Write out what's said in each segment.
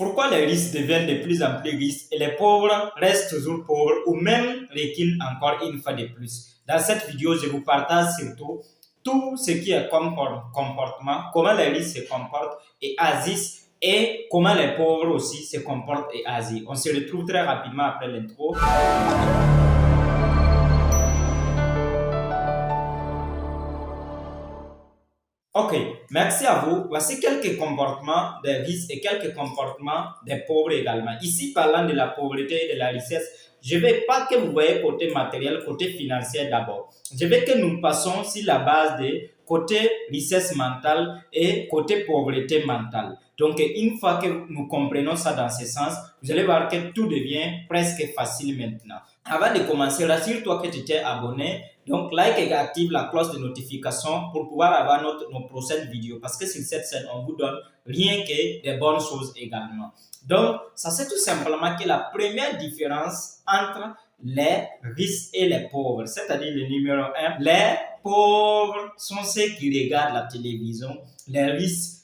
Pourquoi les riches deviennent de plus en plus riches et les pauvres restent toujours pauvres ou même reculent encore une fois de plus? Dans cette vidéo, je vous partage surtout tout ce qui est comme comportement, comment les riches se comportent et agissent et comment les pauvres aussi se comportent et agissent. On se retrouve très rapidement après l'intro. Ok, merci à vous. Voici quelques comportements des riches et quelques comportements des pauvres également. Ici, parlant de la pauvreté et de la richesse, je ne vais pas que vous voyez côté matériel, côté financier d'abord. Je veux que nous passons sur la base de côté richesse mentale et côté pauvreté mentale. Donc, une fois que nous comprenons ça dans ce sens, vous allez voir que tout devient presque facile maintenant. Avant de commencer, rassure-toi que tu t'es abonné. Donc, like et active la cloche de notification pour pouvoir avoir nos prochaines vidéos. Parce que sur cette chaîne, on vous donne rien que des bonnes choses également. Donc, ça c'est tout simplement que la première différence entre les riches et les pauvres, c'est-à-dire le numéro 1, les pauvres sont ceux qui regardent la télévision, les riches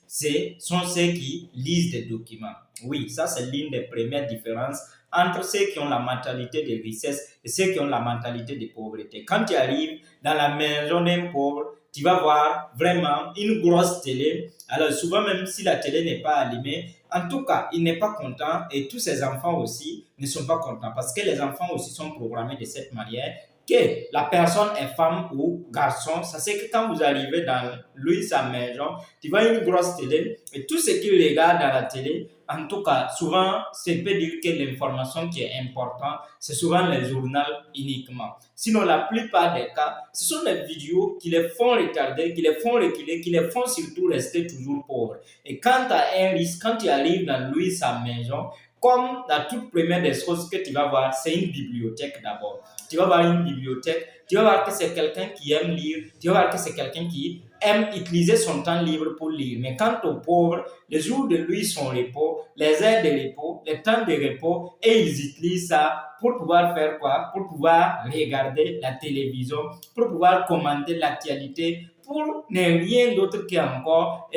sont ceux qui lisent des documents. Oui, ça c'est l'une des premières différences entre ceux qui ont la mentalité de richesse et ceux qui ont la mentalité de pauvreté. Quand tu arrives dans la maison d'un pauvre, tu vas voir vraiment une grosse télé. Alors souvent même si la télé n'est pas allumée, en tout cas, il n'est pas content et tous ses enfants aussi ne sont pas contents parce que les enfants aussi sont programmés de cette manière que la personne est femme ou garçon. Ça c'est que quand vous arrivez dans lui, sa maison, tu vois une grosse télé et tout ce qu'il regarde dans la télé, en tout cas, souvent, ça peut dire que l'information qui est importante, c'est souvent les journaux uniquement. Sinon, la plupart des cas, ce sont les vidéos qui les font retarder, qui les font reculer, qui les font surtout rester toujours pauvres. Et quand tu as un risque, quand tu arrives dans lui, sa maison, comme la toute première des choses que tu vas voir, c'est une bibliothèque d'abord. Tu vas voir une bibliothèque, tu vas voir que c'est quelqu'un qui aime lire, tu vas voir que c'est quelqu'un qui aime utiliser son temps libre pour lire. Mais quant aux pauvres, les jours de lui, son repos, les heures de repos, les temps de repos, et ils utilisent ça pour pouvoir faire quoi? Pour pouvoir regarder la télévision, pour pouvoir commenter l'actualité, pour ne rien d'autre qu'encore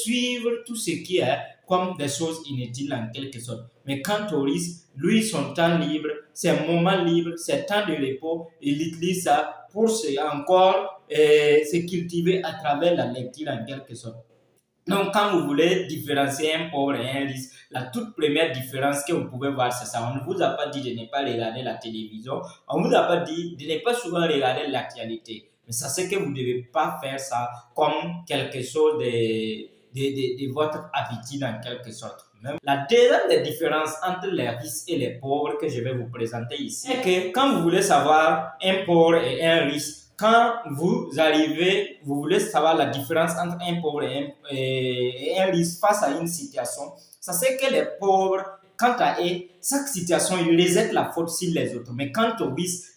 suivre tout ce qui est comme des choses inutiles en quelque sorte. Mais quant au risque, lui, son temps libre, ses moments libres, ses temps de repos, il utilise ça pour se cultiver à travers la lecture en quelque sorte. Donc, quand vous voulez différencier un pauvre et un riche, la toute première différence que vous pouvez voir, c'est ça. On ne vous a pas dit de ne pas regarder la télévision. On ne vous a pas dit de ne pas souvent regarder l'actualité. Mais ça, c'est que vous ne devez pas faire ça comme quelque chose de votre habitude en quelque sorte. La deuxième des différences entre les riches et les pauvres que je vais vous présenter ici, c'est que quand vous voulez savoir un pauvre et un riche, quand vous arrivez, vous voulez savoir la différence entre un pauvre et un riche face à une situation, ça c'est que les pauvres, quant à eux, chaque situation, ils rejettent la faute sur les autres. Mais quant aux riches,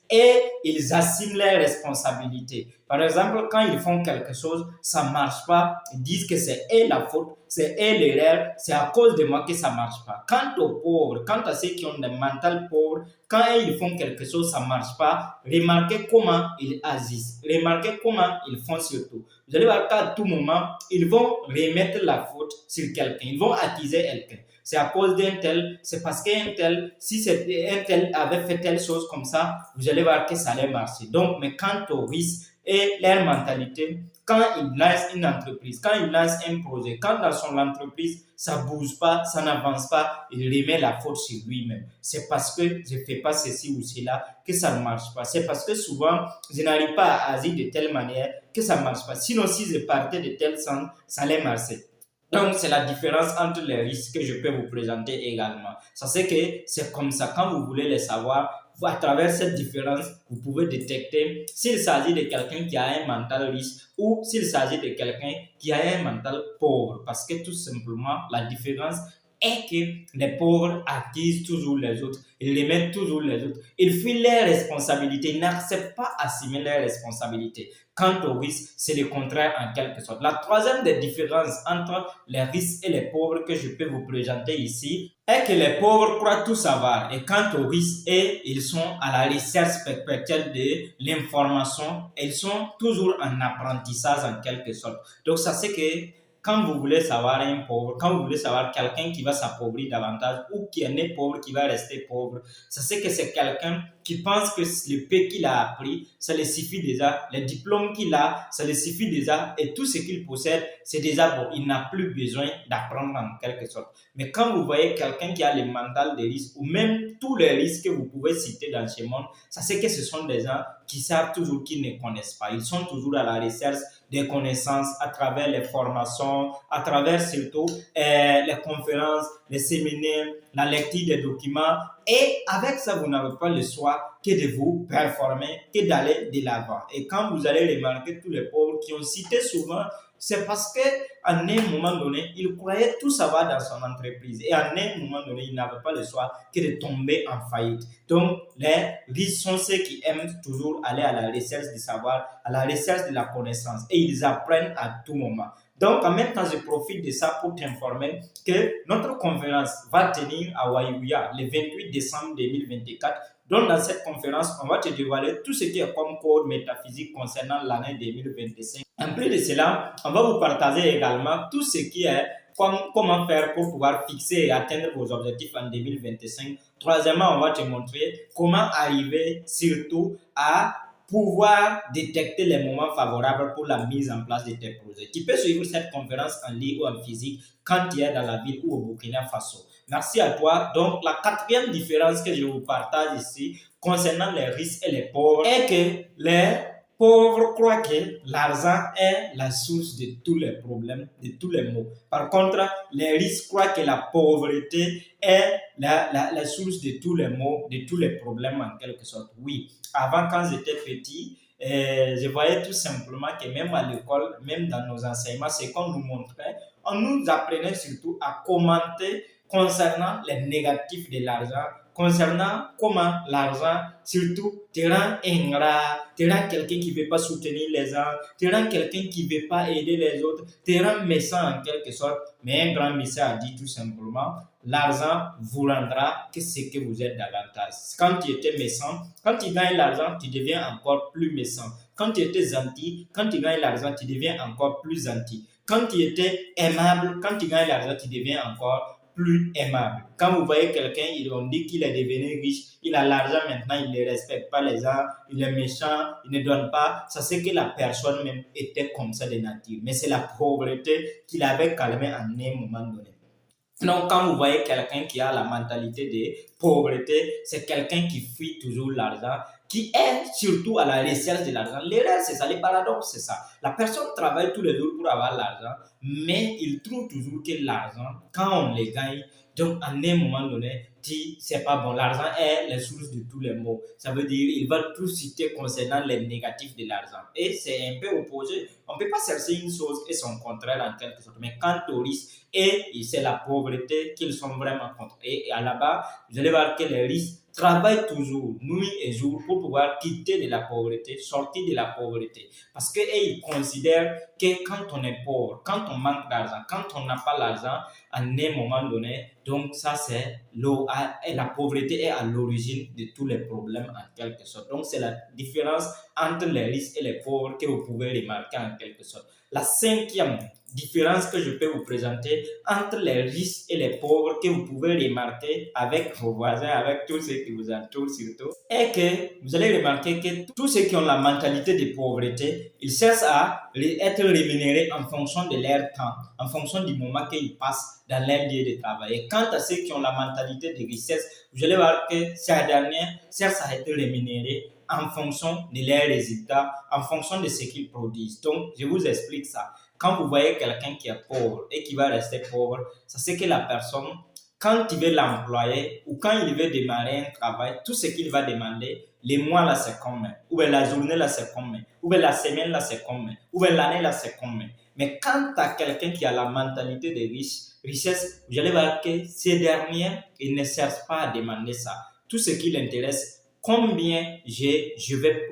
ils assument leurs responsabilités. Par exemple, quand ils font quelque chose, ça ne marche pas, ils disent que c'est eux la faute, c'est eux l'erreur, c'est à cause de moi que ça ne marche pas. Quant aux pauvres, quant à ceux qui ont des mentales pauvres, quand ils font quelque chose, ça ne marche pas, remarquez comment ils agissent, remarquez comment ils font surtout. Vous allez voir qu'à tout moment, ils vont remettre la faute sur quelqu'un, ils vont accuser quelqu'un. C'est à cause d'un tel, c'est parce qu'un tel, si un tel avait fait telle chose comme ça, vous allez voir que ça allait marcher. Donc, mais quant aux risques et leur mentalité, quand ils lancent une entreprise, quand ils lancent un projet, quand dans son entreprise, ça ne bouge pas, ça n'avance pas, il remet la faute sur lui-même. C'est parce que je ne fais pas ceci ou cela que ça ne marche pas. C'est parce que souvent, je n'arrive pas à agir de telle manière que ça ne marche pas. Sinon, si je partais de tel sens, ça allait marcher. Donc, c'est la différence entre les risques que je peux vous présenter également. Ça c'est que c'est comme ça, quand vous voulez les savoir, à travers cette différence, vous pouvez détecter s'il s'agit de quelqu'un qui a un mental riche ou s'il s'agit de quelqu'un qui a un mental pauvre. Parce que tout simplement, la différence est que les pauvres accusent toujours les autres, ils remettent toujours les autres, ils fuient leurs responsabilités, ils n'acceptent pas assumer leurs responsabilités. Quant aux risques, c'est le contraire en quelque sorte. La troisième des différences entre les riches et les pauvres que je peux vous présenter ici est que les pauvres croient tout savoir et quant aux riches, ils sont à la recherche perpétuelle de l'information, ils sont toujours en apprentissage en quelque sorte. Donc ça c'est que quand vous voulez savoir un pauvre, quand vous voulez savoir quelqu'un qui va s'appauvrir davantage ou qui est né pauvre, qui va rester pauvre, c'est que c'est quelqu'un qui pense que le peu qu'il a appris, ça le suffit déjà, les diplômes qu'il a, ça le suffit déjà, et tout ce qu'il possède, c'est déjà bon, il n'a plus besoin d'apprendre en quelque sorte. Mais quand vous voyez quelqu'un qui a le mental des risques, ou même tous les risques que vous pouvez citer dans ce monde, ça c'est que ce sont des gens qui savent toujours qu'ils ne connaissent pas. Ils sont toujours à la recherche des connaissances à travers les formations, à travers surtout les conférences, les séminaires, la lecture des documents. Et avec ça, vous n'avez pas le choix que de vous performer, que d'aller de l'avant. Et quand vous allez remarquer tous les pauvres qui ont cité souvent, c'est parce qu'à un moment donné, ils croyaient tout savoir dans son entreprise. Et à un moment donné, ils n'avaient pas le choix que de tomber en faillite. Donc, les riches sont ceux qui aiment toujours aller à la recherche du savoir, à la recherche de la connaissance. Et ils apprennent à tout moment. Donc, en même temps, je profite de ça pour t'informer que notre conférence va tenir à Waïouya le 28 décembre 2024. Donc, dans cette conférence, on va te dévoiler tout ce qui est comme code métaphysique concernant l'année 2025. En plus de cela, on va vous partager également tout ce qui est comment faire pour pouvoir fixer et atteindre vos objectifs en 2025. Troisièmement, on va te montrer comment arriver surtout à pouvoir détecter les moments favorables pour la mise en place de tes projets. Tu peux suivre cette conférence en ligne ou en physique quand tu es dans la ville ou au Burkina Faso. Merci à toi. Donc, la quatrième différence que je vous partage ici concernant les riches et les pauvres est que les pauvres croient que l'argent est la source de tous les problèmes, de tous les maux. Par contre, les riches croient que la pauvreté est la source de tous les maux, de tous les problèmes en quelque sorte. Oui, avant quand j'étais petit, je voyais tout simplement que même à l'école, même dans nos enseignements, c'est qu'on nous montrait, on nous apprenait surtout à commenter concernant les négatifs de l'argent, concernant comment l'argent surtout te rend ingrat, te rend quelqu'un qui ne veut pas soutenir les gens, te rend quelqu'un qui ne veut pas aider les autres, te rend méchant en quelque sorte. Mais un grand message a dit tout simplement, l'argent vous rendra que ce que vous êtes davantage. Quand tu étais méchant, quand tu gagnes l'argent, tu deviens encore plus méchant. Quand tu étais gentil, quand tu gagnes l'argent, tu deviens encore plus gentil. Quand tu étais aimable, quand tu gagnes l'argent, tu deviens encore plus aimable. Quand vous voyez quelqu'un, on dit qu'il est devenu riche, il a l'argent maintenant, il ne respecte pas les gens, il est méchant, il ne donne pas. Ça c'est que la personne même était comme ça de nature. Mais c'est la pauvreté qui l'avait calmé à un moment donné. Donc, quand vous voyez quelqu'un qui a la mentalité de pauvreté, c'est quelqu'un qui fuit toujours l'argent, qui est surtout à la recherche de l'argent. L'erreur, c'est ça, le paradoxe, c'est ça. La personne travaille tous les jours pour avoir l'argent, mais il trouve toujours que l'argent, quand on le gagne, donc à un moment donné, dit c'est pas bon. L'argent est la source de tous les maux. Ça veut dire il va tout citer concernant les négatifs de l'argent. Et c'est un peu opposé. On ne peut pas chercher une chose et son contraire en quelque sorte. Mais quant au risque, et c'est la pauvreté qu'ils sont vraiment contre. Et à là-bas, vous allez voir que les risques travaillent toujours, nuit et jour, pour pouvoir quitter de la pauvreté, sortir de la pauvreté. Parce qu'ils considèrent que quand on est pauvre, quand on manque d'argent, quand on n'a pas l'argent, à un moment donné, donc ça c'est la pauvreté est à l'origine de tous les problèmes en quelque sorte. Donc c'est la différence entre les riches et les pauvres que vous pouvez remarquer en quelque sorte. La cinquième différence que je peux vous présenter entre les riches et les pauvres que vous pouvez remarquer avec vos voisins, avec tous ceux qui vous entourent surtout, est que vous allez remarquer que tous ceux qui ont la mentalité de pauvreté, ils cherchent à être rémunérés en fonction de leur temps, en fonction du moment qu'ils passent dans leur lieu de travail. Et quant à ceux qui ont la mentalité de richesse, vous allez voir que ces derniers cherchent à être rémunérés en fonction de leurs résultats, en fonction de ce qu'ils produisent. Donc, je vous explique ça. Quand vous voyez quelqu'un qui est pauvre et qui va rester pauvre, ça c'est que la personne, quand il veut l'employer ou quand il veut démarrer un travail, tout ce qu'il va demander, les mois là c'est combien, ou bien la journée là c'est combien, ou bien la semaine là c'est combien, ou bien l'année là c'est combien. Mais quand tu as quelqu'un qui a la mentalité de richesse, vous allez voir que ces derniers, ils ne cherchent pas à demander ça. Tout ce qui l'intéresse, combien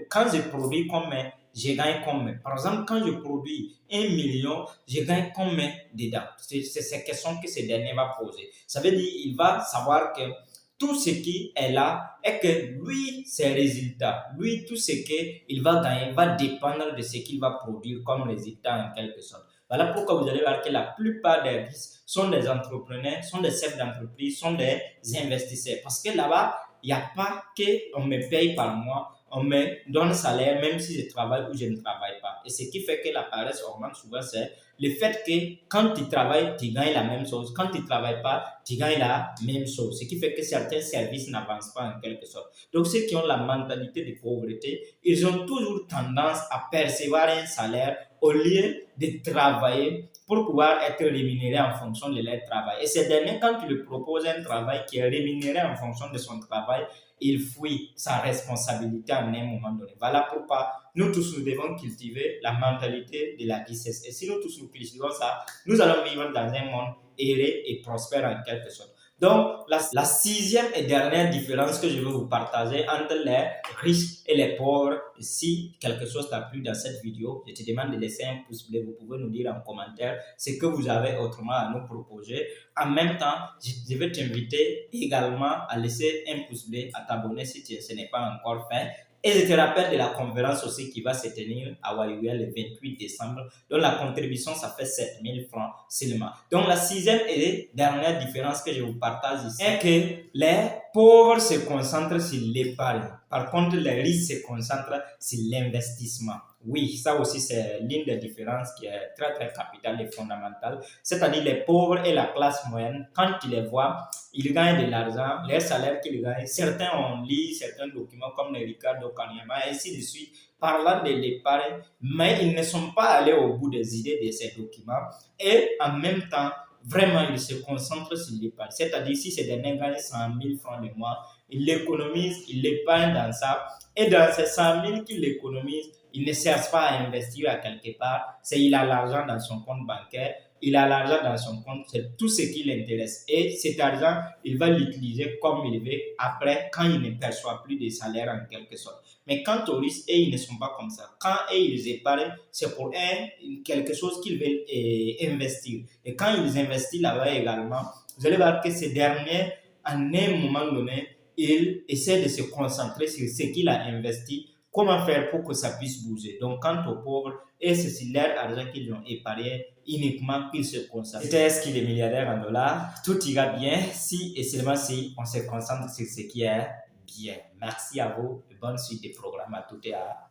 quand je produis combien, je gagne combien. Par exemple, quand je produis 1 million, je gagne combien dedans. C'est cette question que ce dernier va poser. Ça veut dire qu'il va savoir que tout ce qui est là est que lui, ses résultats, lui, tout ce qu'il va gagner va dépendre de ce qu'il va produire comme résultat en quelque sorte. Voilà pourquoi vous allez voir que la plupart des riches sont des entrepreneurs, sont des chefs d'entreprise, sont des investisseurs. Parce que là-bas, il n'y a pas qu'on me paye par mois, on me donne salaire même si je travaille ou je ne travaille pas. Et ce qui fait que la paresse augmente souvent, c'est le fait que quand tu travailles, tu gagnes la même chose. Quand tu ne travailles pas, tu gagnes la même chose. Ce qui fait que certains services n'avancent pas en quelque sorte. Donc ceux qui ont la mentalité de pauvreté, ils ont toujours tendance à percevoir un salaire au lieu de travailler pour pouvoir être rémunéré en fonction de leur travail. Et ces derniers, quand tu lui proposes un travail qui est rémunéré en fonction de son travail, il fuit sa responsabilité en un moment donné. Voilà pourquoi nous tous, nous devons cultiver la mentalité de la richesse. Et si nous tous nous cultivons ça, nous allons vivre dans un monde aéré et prospère en quelque sorte. Donc, la sixième et dernière différence que je veux vous partager entre les riches et les pauvres, si quelque chose t'a plu dans cette vidéo, je te demande de laisser un pouce bleu. Vous pouvez nous dire en commentaire ce que vous avez autrement à nous proposer. En même temps, je vais t'inviter également à laisser un pouce bleu, à t'abonner si ce n'est pas encore fait. Et je te rappelle de la conférence aussi qui va se tenir à Waiouya le 28 décembre, dont la contribution, ça fait 7000 francs seulement. Donc, la sixième et dernière différence que je vous partage ici est que les pauvres se concentrent sur l'épargne. Par contre, les riches se concentrent sur l'investissement. Oui, ça aussi, c'est l'une des différences qui est très, très capitale et fondamentale. C'est-à-dire les pauvres et la classe moyenne, quand tu les vois, ils gagnent de l'argent, les salaires qu'ils gagnent. Certains ont lu certains documents comme les Ricardo Kanyama, et ainsi de suite, parlant de l'épargne, mais ils ne sont pas allés au bout des idées de ces documents. Et en même temps, vraiment, ils se concentrent sur l'épargne. C'est-à-dire, si ces derniers gagnent 100 000 francs le mois, ils l'économisent, ils l'épargnent dans ça. Et dans ces 100 000 qu'ils économisent, il ne cherche pas à investir à quelque part. C'est il a l'argent dans son compte bancaire, il a l'argent dans son compte, c'est tout ce qui l'intéresse. Et cet argent, il va l'utiliser comme il veut après, quand il ne perçoit plus de salaire en quelque sorte. Mais quant aux risques, ils ne sont pas comme ça. Quand ils épargnent, c'est pour quelque chose qu'ils veulent investir. Et quand ils investissent là-bas également, vous allez voir que ces derniers, en un moment donné, ils essaient de se concentrer sur ce qu'il a investi. Comment faire pour que ça puisse bouger? Donc, quant aux pauvres, et c'est sur leur argent qu'ils ont épargné uniquement qu'ils se concentrent. C'était est-ce qu'il est milliardaire en dollars? Tout ira bien si et seulement si on se concentre sur ce qui est bien. Merci à vous et bonne suite des programmes à tout et à